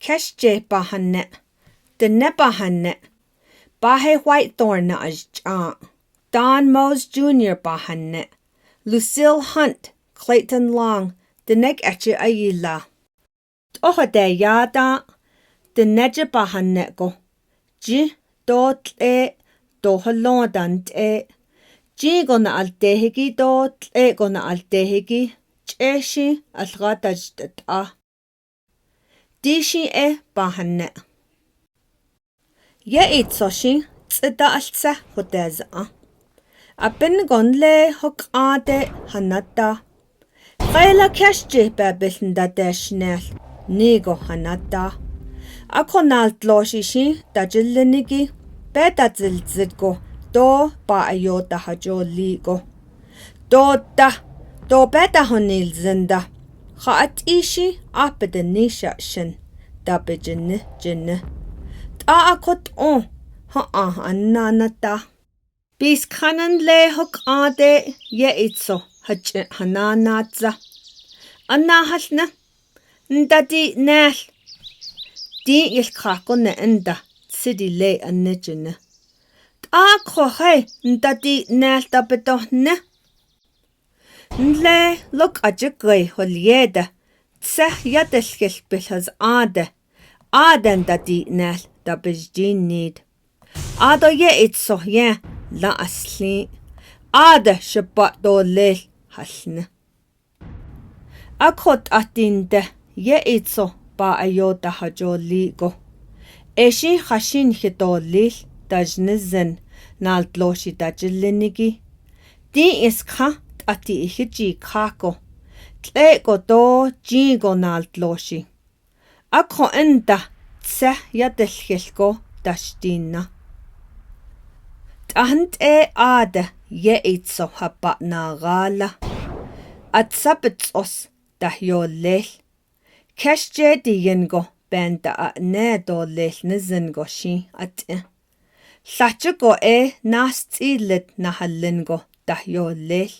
Késhjééʼ ba Haneʼ, the Neba Haneʼ, Bahe Whitethorn na ajjan, Don Mose Jr. ba Haneʼ, Lucille Hunt, Clayton Long, the neg etche ayila. Ohade yada, the neja ba Haneʼ go, Ji dot do halondant Ji gona al dehigi dot gona al dehigi, Cheshi al radaj Dishi ba Haneʼ. Ye itsoshi, tsida altse hodeza. Abin gon le hok ade hanada. Gaila Késhjééʼ babilnda deshnel, nigo hanada. Akonal tloshishi, dajillinigi, beta zilzidgo, do ba ayota hajo ligo. Do beta honil zinda. Gaat ishi apede nisha shin, da bijinne jinne. Akot ananata. Bis kanan le hok ade ye itso hananatza. Anahalna ndadi nel. Di ilkako ne enda sidi le anijine. Akhohe ndadi nel da bedohne. Nle lok ajigwe holyeda. Tseh yadelkil bilhaz ade. Aden dadi nel. Da bijin need. Ado ye itso ye la asli. Ade shabat do lel halne. Akot atinde ye itso ba ayota hajo ligo. Eshi hashin hito lil dajnizen nal tloshi dajillinigi. Di iska ati ihiji kako. Tlego do jigo nal tloshi. Ako enda Tseh yadelkilko dashtina. Tahant ade ye itso haba na gala. At sabitsos dahyo lel. Késhjééʼ diyengo benda ne do lel nizengo shi at Lachugo nasti lit na halingo dahyo lel.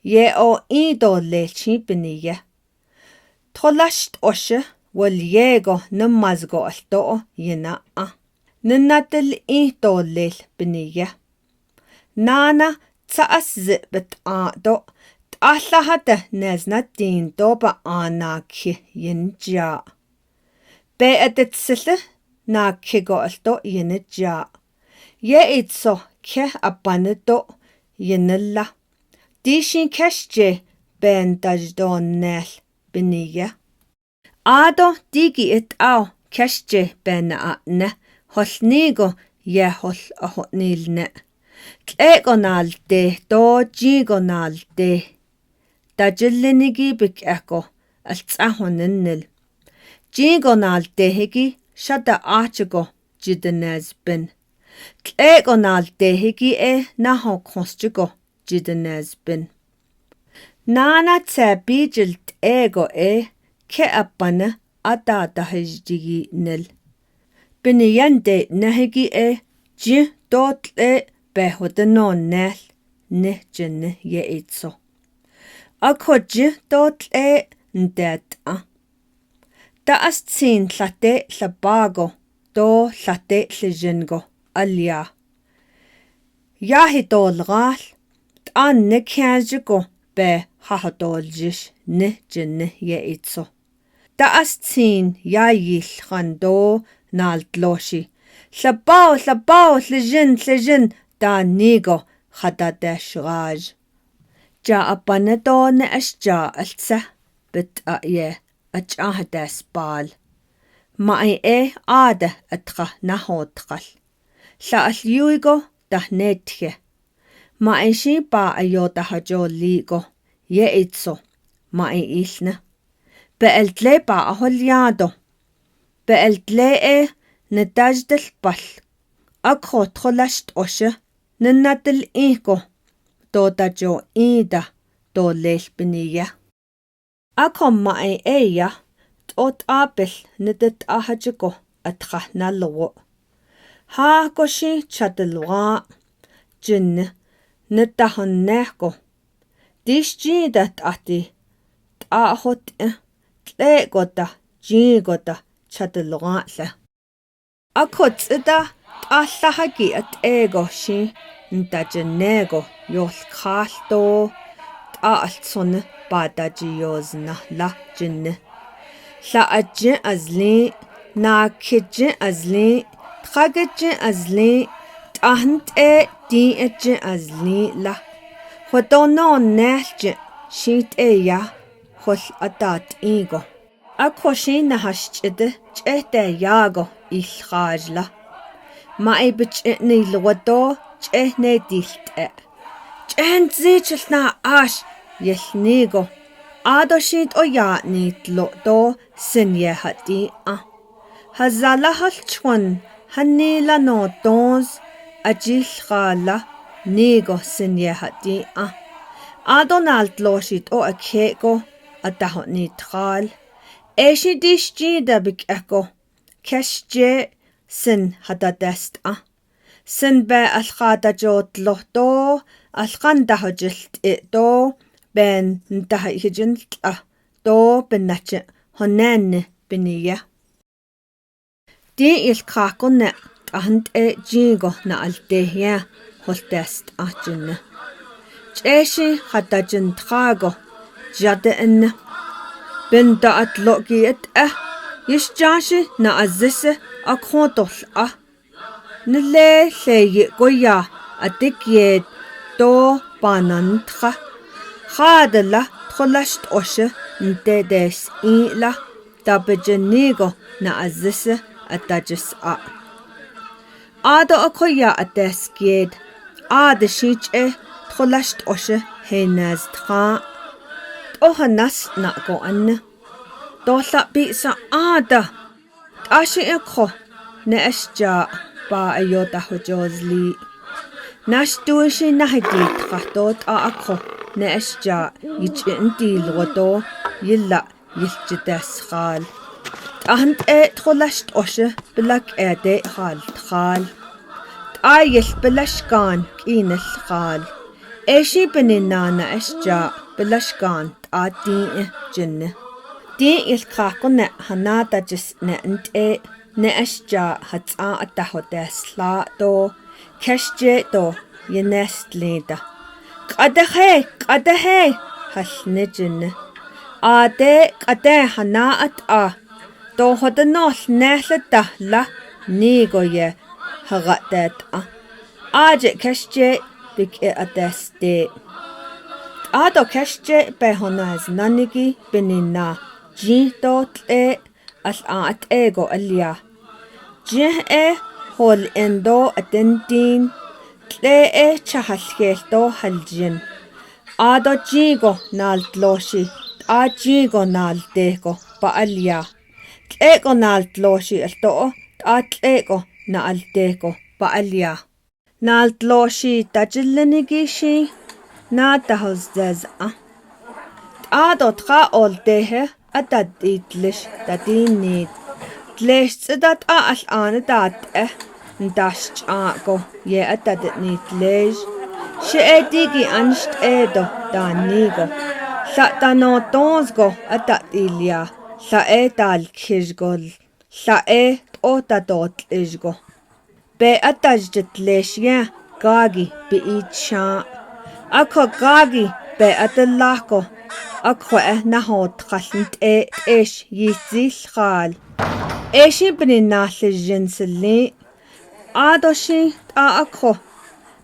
Ye o do lel shi biniye. Tolasht oshe. Walyego namazgo alto yena Ninatil do lil biniye. Nana taas zibit do T'ahlahata neznatin doba anaki yinja. Be editsile na kigo alto yinja. Ye itso ke abanido yinilla. Dishin Késhjééʼ ben dajdon nel biniye. Ado digi au Késhjééʼ bena ne holnigo ye hol ahotnilne. Tlegonalte do jigonalte. Dajillinigi bik eko altsahonenil. Jigonalte higi shada achigo jidenezbin. Tlegonalte higi naho konschigo jidenezbin. Nana tse bijilt ego Ke abana ada dahijigi nil. Biniyande nahigi ji dot behodanon nel ne jinne ye itso. Ako ji dot ndet Da astsin late labago do late lijingo alia. Yahi dol gal an ne kyajigo be hahadol jish ne jinne ye itso. Da astsin yayil khando nal tloshi. Labao lijin da nigo khada dashgaj. Ja abanado ne ashja altsa bit ye achah dasbal. Mai ada atra nahotkal. La alyuigo da netje. Mai shi ba ayota hajo ligo ye itso mai ilne. Beeltle ba aholyado. Beeltle nedajdel bal. Akho trolasht oshe nenatil iko. Do da jo ida do lel biniya. Akho mai ya tot apel nedet ahajiko atra nalowo. Ha koshi chatelwa jin netahonneko. Dishjidat ati ahot tlegota jigoda chatalogatla. Akot ida Allahagi at ego she ntajanego yol kalto altson badajiyozna la jinne. La ajin azli na kijin azli tragajin azli tahnt di ejin azli la. Wadono nelje sheet ya hol adat ego. Akoshin na hashchide chete yago ilhajla. Ma ibich ni lwado chehne dilte. Chen zichel na ash yelnigo. Ado shint o ya nitlo do sinye hati a. Hazala halchwan hanila no dons ajil gala nigo sinye hati a. Ado naltlo shit o akego ataho nitral. Eshi dishji da bik eko. Késhjééʼ sin hadadest a. Sin be alchada jot lohdo alchanda hojilt do ben ndahijint a do benache honen beniya. Di ilkakone ahnt jigo na altehia holtest a jinne. Eshi hadajin trago jade en ben da at logi et Yishjashi na azise akhotol a. Nile leye goya adikyed do banantra. Khadela tholast oshe ntedes la tabejenigo na azise atajis a. Ado akoya adeskied. Ade shiche tholast oshe henaz tra. Ohanas na go anne. Dolla bisa ada. Ashi ekho ne esja ba ayota hojozli. Nash duishi nahidit khatot a akho ne esja yichinti lwodo yilla yilchides khal. Ahnt tholast oshe bilak de khal khal. Ayil bilashkan kinil khal. Eshi beninana esja bilashkan ati jinne. Di ilkakone hanata jis ne ne esja hatsa atahodes la do Késhjééʼ do yenest leda. Qadehe halnijin. Ade qade hanaat a do hodanol nehleta la nigo ye hagatet a. Aje Késhjééʼ bik adeste. Ado Késhjééʼ behonaz nanigi benina. Jito al ego alia. Hol endo atentin. Chahalgelto haljin. Ado jigo naltloshi. Jigo naltego ba alia. Tlego naltloshi alto. Tlego na altego ba alia. Naltloshi tajillenigishi. Natahosdez a. Ado tra oldehe. Ataditlish dadinid. Tlesh tsidat al dat ndash go ye atadnit lesh. She edigi anst edo danigo. La dano tonsgo atadilia. La dal kishgol. La otadot ishgo. Be atajit lesh ye gagi be itcha. Ako gagi be atalako. Akwa nahot khalnt ish yizil khal. Eshi beninah jinsli. Adoshi akho.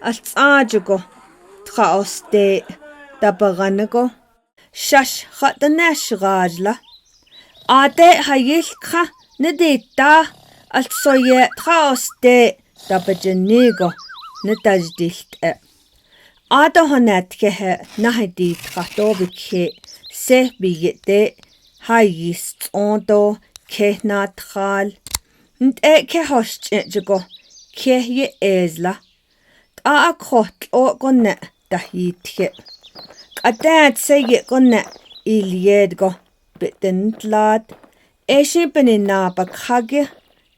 Altsaajugo. Traoste. Dabaranego. Shash khatanesh rajla. Ade hayilkha nedita. Altsoye traoste. Dabajenigo. Netajdilt Ado honatkehe nahidit khatobikhe. Se bigete hayist ondo kehnatral ke hoshchego Késhjééʼ ta khot o gonne dahitke qadat seye gonne iliedgo bitentlat eshi benina bakhage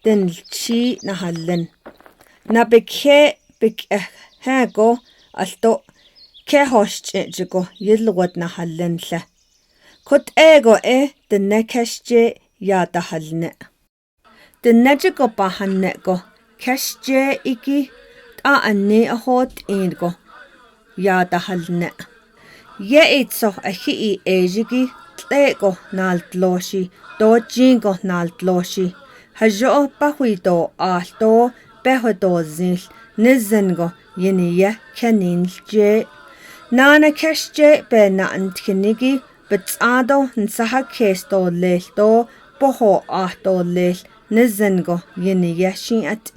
den chi nahallen na bekhe bik hago alto ke hoshchego yilwat nahallen le Kot ego den Késhjééʼ ya dahalne. The Najago Haneʼ go Késhjééʼ ta anni a hot in go ya da halne. Ye it so a hi ejigi tlego nal tloshi do jingo nal tloshi. Hajo bahuido alto behodo zil nizengo yiniye kenin je. Nana Késhjééʼ be na antkinigi but ado nsaha kesto lelto boho ahto lel nizengo yiniye shin at.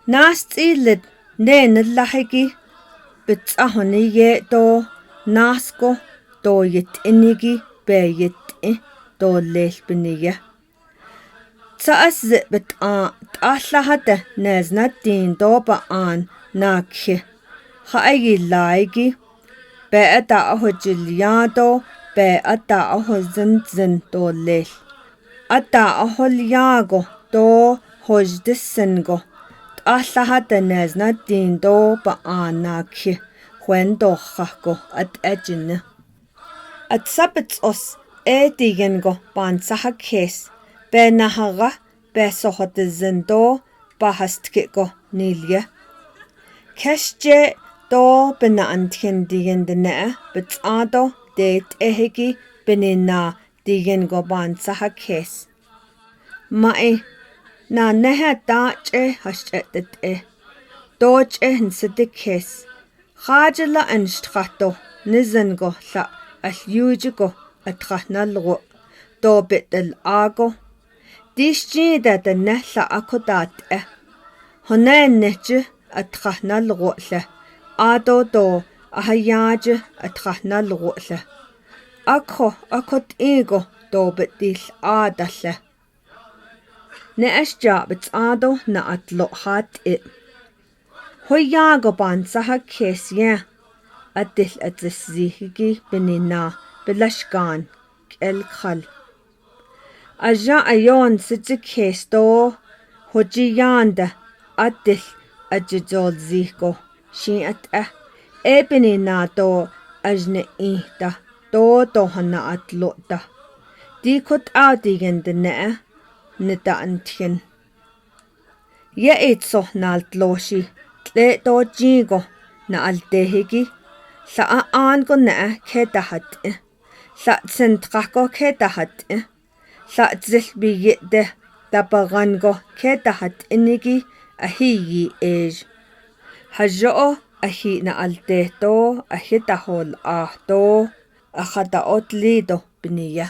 Nasti lid nen lahigi but ahoni ye do nasko do yit inigi be yit do lel biniye. Taas but ahlahate nezna din do ba an nakhi. Haigi laigi be ata ahojiliado be ata ahozin do lel. Ata aholiago do hojdisengo. Ahlahate nezna din do ba an nakhi. When do hako at ejine. At sabits os digengo ban saha kes. Be nahaga be sohote zindo ba hastkiko nilye. Késhjééʼ do bina antkin digen de ne, but ado det ehigi binina digen go ban saha kes. Mai na nehe dache hashtetet doche hinsidi kes. Khajala enstrato nizengo la aljujigo atranalgo do bitel ago. Dishjida de ne la akodat Honen neche atranalgo le. Ado do ahayaje atranalgo le. Akot ego do bitil adale. Ne esja bit ado na atlo hat Hoyago ban saha Késhjééʼ atil atzihigi binina bilashgan el khal. Aja ayon siti kesto hojiyanda atil ajizol zigo shin at binina do ajne ihta do hana atlota. Di kot audigen de ne nita antkin. Ye itso naltloshi. Tle do jigo na aldehigi. La aango na kedahat. La tsentrako kedahat. La zilbiyide tabagango kedahat inigi ahiyi ej. Hajo ahi na aldehto ahitahol ahto. Ahadaot lido biniya.